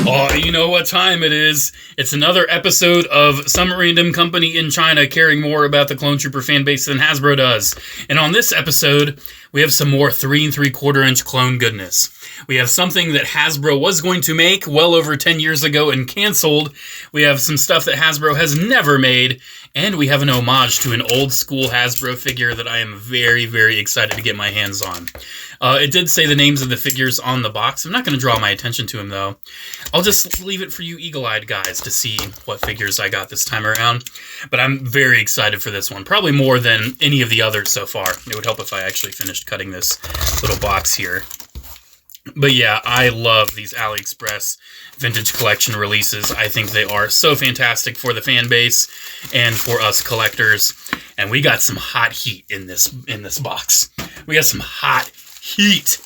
Oh, you know what time it is. It's another episode of some random company in China caring more about the Clone Trooper fan base than Hasbro does. And on this episode, we have some more 3 3/4 inch clone goodness. We have something that Hasbro was going to make well over 10 years ago and canceled. We have some stuff that Hasbro has never made. And we have an homage to an old school Hasbro figure that I am very, very excited to get my hands on. It did say the names of the figures on the box. I'm not going to draw my attention to them, though. I'll just leave it for you eagle-eyed guys to see what figures I got this time around. But I'm very excited for this one. Probably more than any of the others so far. It would help if I actually finished cutting this little box here. But yeah, I love these Aliexpress vintage collection releases. I think they are so fantastic for the fan base and for us collectors. And we got some hot heat in this box. We got some hot heat.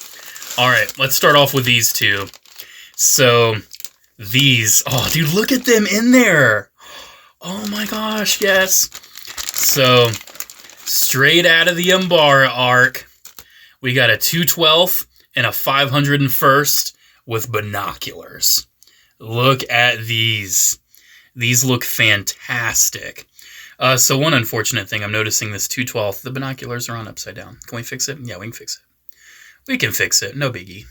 All right, let's start off with these two. So these, oh dude, look at them in there. Oh my gosh, yes. So straight out of the Umbara arc, we got a 212th and a 501st with binoculars. Look at these. These look fantastic. So one unfortunate thing, I'm noticing this 212th, the binoculars are on upside down. Can we fix it? Yeah, we can fix it. We can fix it, no biggie.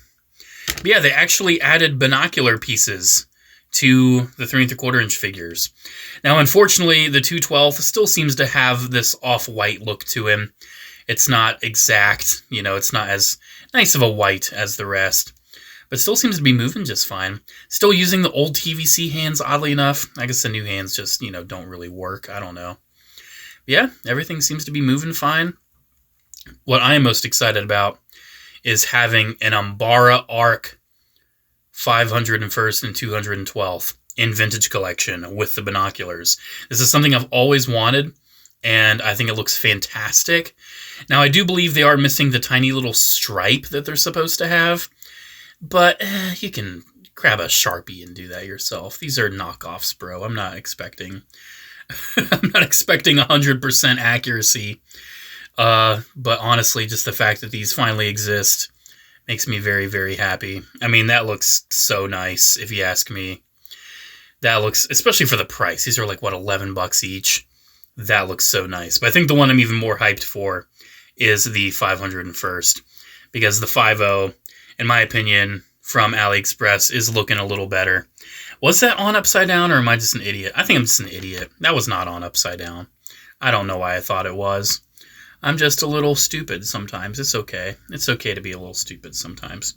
But yeah, they actually added binocular pieces to the 3 3/4 inch figures. Now, unfortunately, the 212th still seems to have this off-white look to him. It's not exact, you know, it's not as nice of a white as the rest, but still seems to be moving just fine. Still using the old TVC hands, oddly enough. I guess the new hands just, you know, don't really work. I don't know. But yeah, everything seems to be moving fine. What I am most excited about is having an Umbara arc 501st and 212th in vintage collection with the binoculars. This is something I've always wanted, and I think it looks fantastic. Now, I do believe they are missing the tiny little stripe that they're supposed to have, but you can grab a Sharpie and do that yourself. These are knockoffs, bro. I'm not expecting 100% accuracy. But honestly, just the fact that these finally exist makes me very, very happy. I mean, that looks so nice, if you ask me. That looks, especially for the price. These are like, what, $11 each? That looks so nice. But I think the one I'm even more hyped for is the 501st. Because the 50, in my opinion, from Aliexpress is looking a little better. Was that on upside down, or am I just an idiot? I think I'm just an idiot. That was not on upside down. I don't know why I thought it was. I'm just a little stupid sometimes. It's okay. It's okay to be a little stupid sometimes.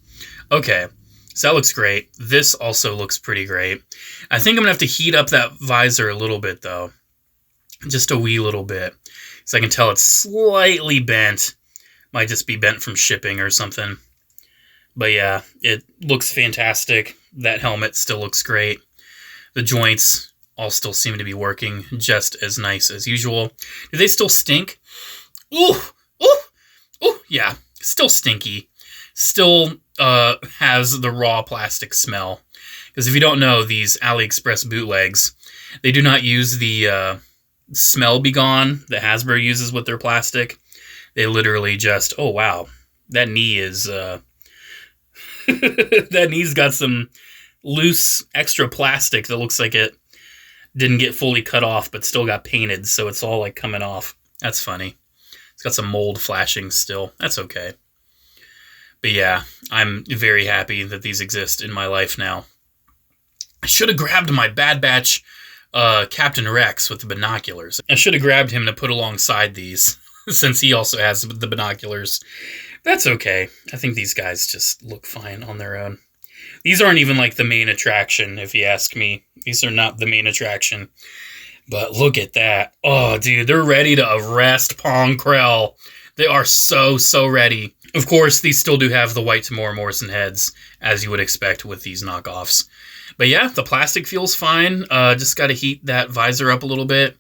Okay, so that looks great. This also looks pretty great. I think I'm going to have to heat up that visor a little bit, though. Just a wee little bit. So I can tell it's slightly bent. Might just be bent from shipping or something. But yeah, it looks fantastic. That helmet still looks great. The joints all still seem to be working just as nice as usual. Do they still stink? Ooh, ooh, ooh, yeah, still stinky. Still has the raw plastic smell. Because if you don't know, these Aliexpress bootlegs, they do not use the smell be gone that Hasbro uses with their plastic. They literally just, oh wow, that knee is, that knee's got some loose extra plastic that looks like it didn't get fully cut off, but still got painted, so it's all like coming off. That's funny. It's got some mold flashing still. That's okay. But yeah, I'm very happy that these exist in my life now. I should have grabbed my Bad Batch Captain Rex with the binoculars. I should have grabbed him to put alongside these, since he also has the binoculars. That's okay. I think these guys just look fine on their own. These aren't even like the main attraction, if you ask me. These are not the main attraction. But look at that. Oh, dude, they're ready to arrest Pong Krell. They are so, so ready. Of course, these still do have the white Tamora Morrison heads, as you would expect with these knockoffs. But yeah, the plastic feels fine. Just got to heat that visor up a little bit.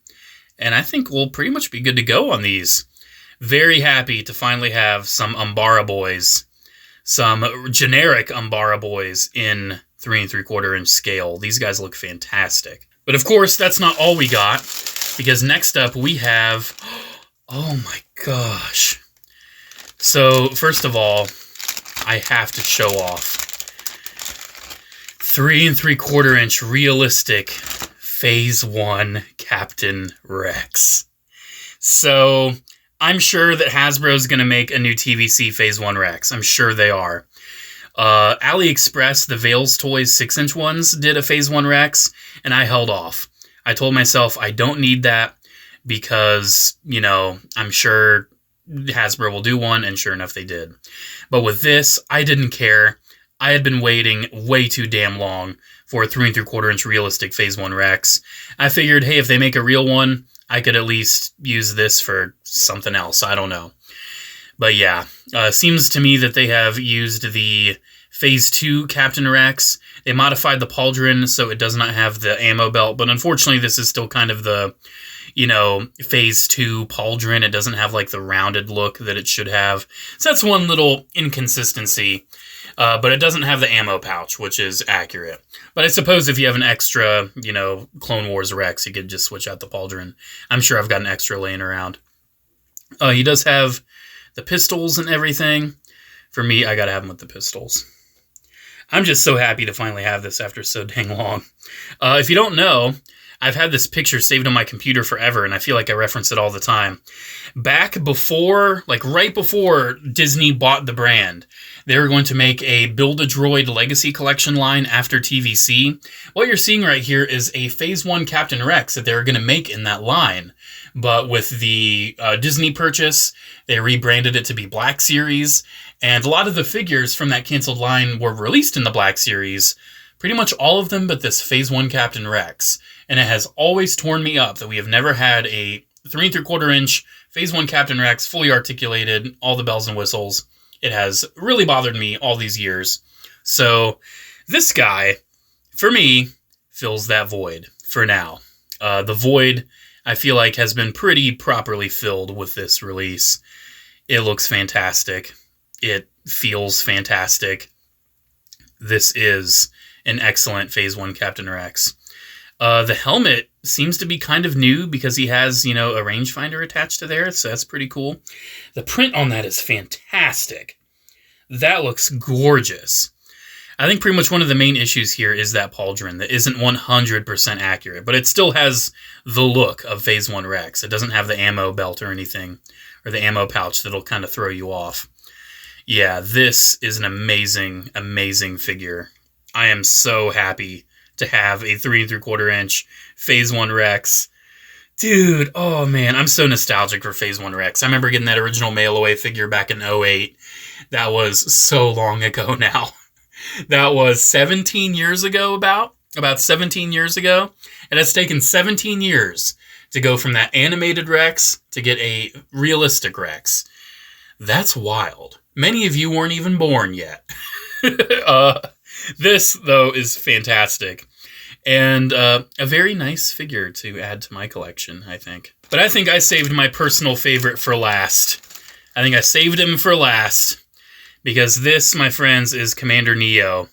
And I think we'll pretty much be good to go on these. Very happy to finally have some Umbara boys. Some generic Umbara boys in 3 3/4 inch scale. These guys look fantastic. But of course, that's not all we got, because next up we have, oh my gosh. So first of all, I have to show off 3¾ realistic Phase 1 Captain Rex. So I'm sure that Hasbro's going to make a new TVC Phase 1 Rex. I'm sure they are. Aliexpress, the Vales Toys 6-inch ones, did a Phase 1 Rex, and I held off. I told myself I don't need that because, you know, I'm sure Hasbro will do one, and sure enough they did. But with this, I didn't care. I had been waiting way too damn long for a 3¾ realistic Phase 1 Rex. I figured, hey, if they make a real one, I could at least use this for something else. I don't know. But yeah, seems to me that they have used the Phase 2 Captain Rex. They modified the pauldron so it does not have the ammo belt, but unfortunately this is still kind of the, you know, Phase 2 pauldron. It doesn't have like the rounded look that it should have. So that's one little inconsistency. But it doesn't have the ammo pouch, which is accurate. But I suppose if you have an extra, you know, Clone Wars Rex, you could just switch out the pauldron. I'm sure I've got an extra laying around. He does have the pistols and everything. For me, I gotta have him with the pistols. I'm just so happy to finally have this after so dang long. If you don't know, I've had this picture saved on my computer forever, and I feel like I reference it all the time. Back before, like right before Disney bought the brand, they were going to make a Build-A-Droid Legacy Collection line after TVC. What you're seeing right here is a Phase 1 Captain Rex that they were going to make in that line. But with the Disney purchase, they rebranded it to be Black Series, and a lot of the figures from that canceled line were released in the Black Series. Pretty much all of them but this Phase 1 Captain Rex. And it has always torn me up that we have never had a 3¾ inch Phase 1 Captain Rex, fully articulated, all the bells and whistles. It has really bothered me all these years. So this guy, for me, fills that void for now. The void, I feel like, has been pretty properly filled with this release. It looks fantastic. It feels fantastic. This is an excellent Phase 1 Captain Rex. The helmet seems to be kind of new because he has, you know, a rangefinder attached to there, so that's pretty cool. The print on that is fantastic. That looks gorgeous. I think pretty much one of the main issues here is that pauldron that isn't 100% accurate, but it still has the look of Phase 1 Rex. It doesn't have the ammo belt or anything, or the ammo pouch that'll kind of throw you off. Yeah, this is an amazing, amazing figure. I am so happy to have a 3¾ inch Phase 1 Rex. Dude, oh man, I'm so nostalgic for Phase 1 Rex. I remember getting that original mail-away figure back in 2008. That was so long ago now. That was 17 years ago, about 17 years ago. It has taken 17 years to go from that animated Rex to get a realistic Rex. That's wild. Many of you weren't even born yet. This, though, is fantastic. And a very nice figure to add to my collection, I think. But I think I saved my personal favorite for last. I think I saved him for last. Because this, my friends, is Commander Neyo.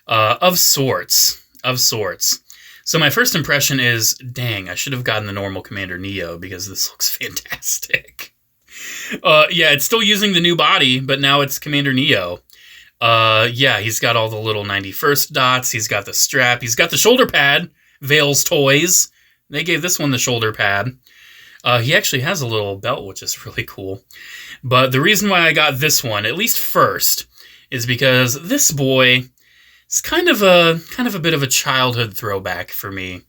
Of sorts. Of sorts. So my first impression is, dang, I should have gotten the normal Commander Neyo because this looks fantastic. Yeah, it's still using the new body, but now it's Commander Neyo. Yeah, he's got all the little 91st dots. He's got the strap. He's got the shoulder pad. Vales Toys. They gave this one the shoulder pad. He actually has a little belt, which is really cool. But the reason why I got this one, at least first, is because this boy is kind of a bit of a childhood throwback for me.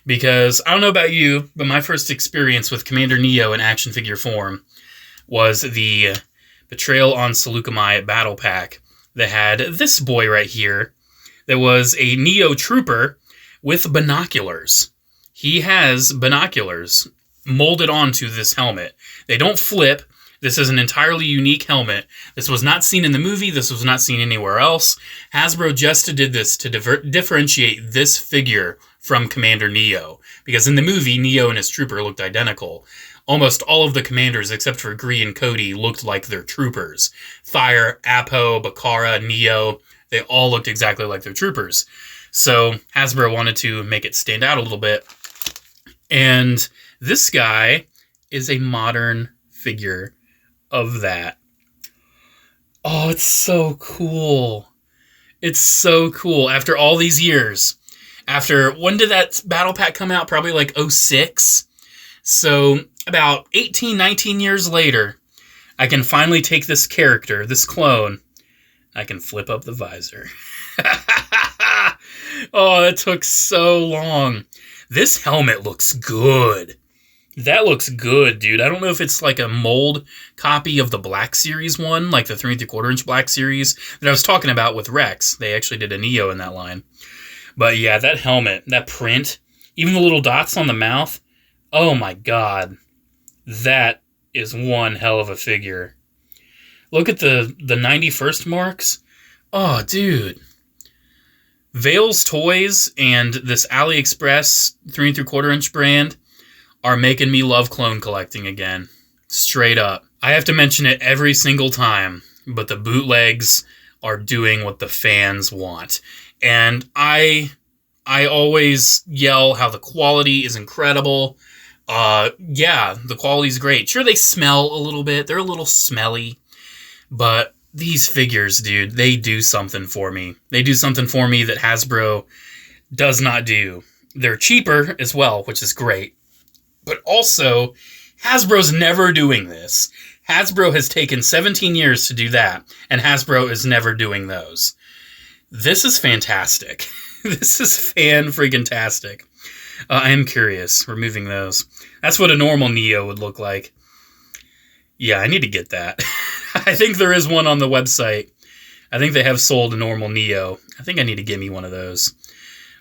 Because I don't know about you, but my first experience with Commander Neyo in action figure form was the Betrayal on Seleucami battle pack that had this boy right here that was a Neyo trooper with binoculars. He has binoculars molded onto this helmet. They don't flip. This is an entirely unique helmet. This was not seen in the movie. This was not seen anywhere else. Hasbro just did this to differentiate this figure from Commander Neyo. Because in the movie, Neyo and his trooper looked identical. Almost all of the commanders, except for Gree and Cody, looked like their troopers. Fire, Apo, Bakara, Neyo, they all looked exactly like their troopers. So Hasbro wanted to make it stand out a little bit. And this guy is a modern figure of that. Oh, it's so cool. It's so cool. After all these years. When did that battle pack come out? Probably like 06. So about 18, 19 years later, I can finally take this character, this clone. I can flip up the visor. Oh, it took so long. This helmet looks good. That looks good, dude. I don't know if it's like a mold copy of the Black Series one, like the 3 3/4 inch Black Series that I was talking about with Rex. They actually did a Neyo in that line. But yeah, that helmet, that print, even the little dots on the mouth. Oh my god. That is one hell of a figure. Look at the 91st marks. Oh, dude. Vale's Toys and this Aliexpress 3 3/4 inch brand are making me love clone collecting again. Straight up. I have to mention it every single time, but the bootlegs are doing what the fans want. And I always yell how the quality is incredible. Yeah, the quality's great. Sure, they smell a little bit. They're a little smelly. But these figures, dude, they do something for me. They do something for me that Hasbro does not do. They're cheaper as well, which is great. But also, Hasbro's never doing this. Hasbro has taken 17 years to do that, and Hasbro is never doing those. This is fantastic. This is fan-freaking-tastic. I am curious, removing those. That's what a normal Neyo would look like. Yeah, I need to get that. I think there is one on the website. I think they have sold a normal Neyo. I think I need to get me one of those.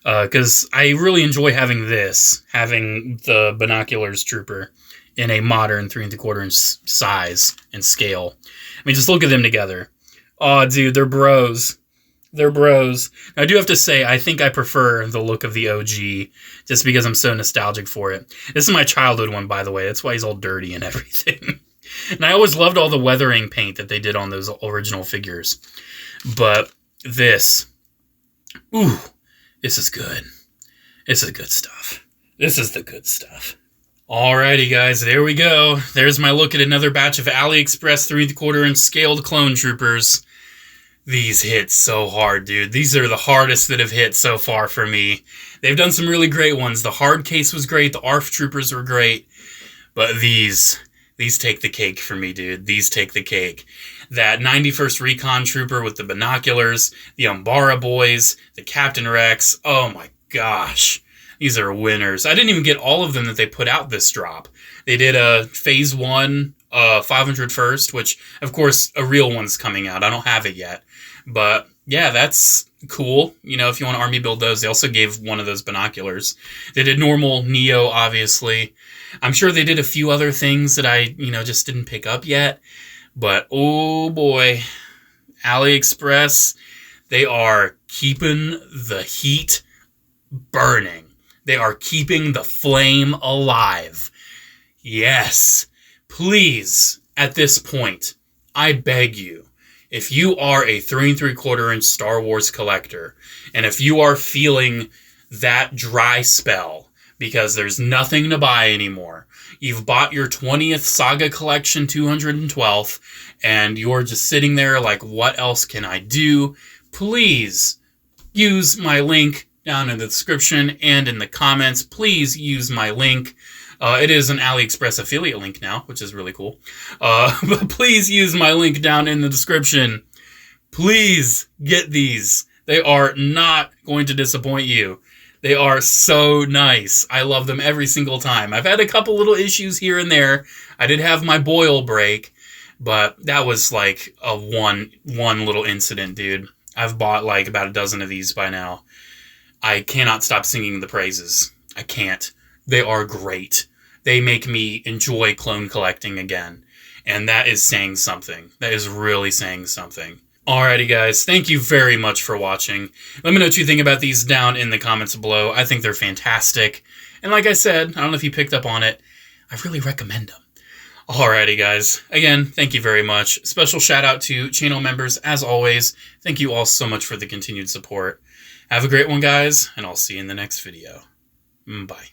Because I really enjoy having the binoculars trooper in a modern 3 3/4 inch size and scale. I mean, just look at them together. Oh, dude, they're bros. They're bros. I do have to say, I think I prefer the look of the OG, just because I'm so nostalgic for it. This is my childhood one, by the way. That's why he's all dirty and everything. And I always loved all the weathering paint that they did on those original figures. But this, ooh, this is good. This is good stuff. This is the good stuff. Alrighty, guys, there we go. There's my look at another batch of Aliexpress 3 3/4 inch scaled clone troopers. These hit so hard, dude. These are the hardest that have hit so far for me. They've done some really great ones. The hard case was great. The ARF troopers were great. But these take the cake for me, dude. These take the cake. That 91st Recon Trooper with the binoculars, the Umbara boys, the Captain Rex. Oh my gosh. These are winners. I didn't even get all of them that they put out this drop. They did a Phase 1 501st, which, of course, a real one's coming out. I don't have it yet. But, yeah, that's cool. You know, if you want to army build those, they also gave one of those binoculars. They did normal Neyo, obviously. I'm sure they did a few other things that I, just didn't pick up yet. But, oh boy, Aliexpress, they are keeping the heat burning. They are keeping the flame alive. Yes, please, at this point, I beg you, if you are a 3 3/4 inch Star Wars collector, and if you are feeling that dry spell, because there's nothing to buy anymore, you've bought your 20th Saga Collection 212th, and you're just sitting there like, what else can I do? Please use my link down in the description and in the comments. Please use my link. It is an Aliexpress affiliate link now, which is really cool. But please use my link down in the description. Please get these. They are not going to disappoint you. They are so nice. I love them every single time. I've had a couple little issues here and there. I did have my boil break, but that was like a one little incident, dude. I've bought like about a dozen of these by now. I cannot stop singing the praises. I can't. They are great. They make me enjoy clone collecting again. And that is saying something. That is really saying something. Alrighty, guys. Thank you very much for watching. Let me know what you think about these down in the comments below. I think they're fantastic. And like I said, I don't know if you picked up on it, I really recommend them. Alrighty, guys. Again, thank you very much. Special shout out to channel members, as always. Thank you all so much for the continued support. Have a great one, guys, and I'll see you in the next video. Bye.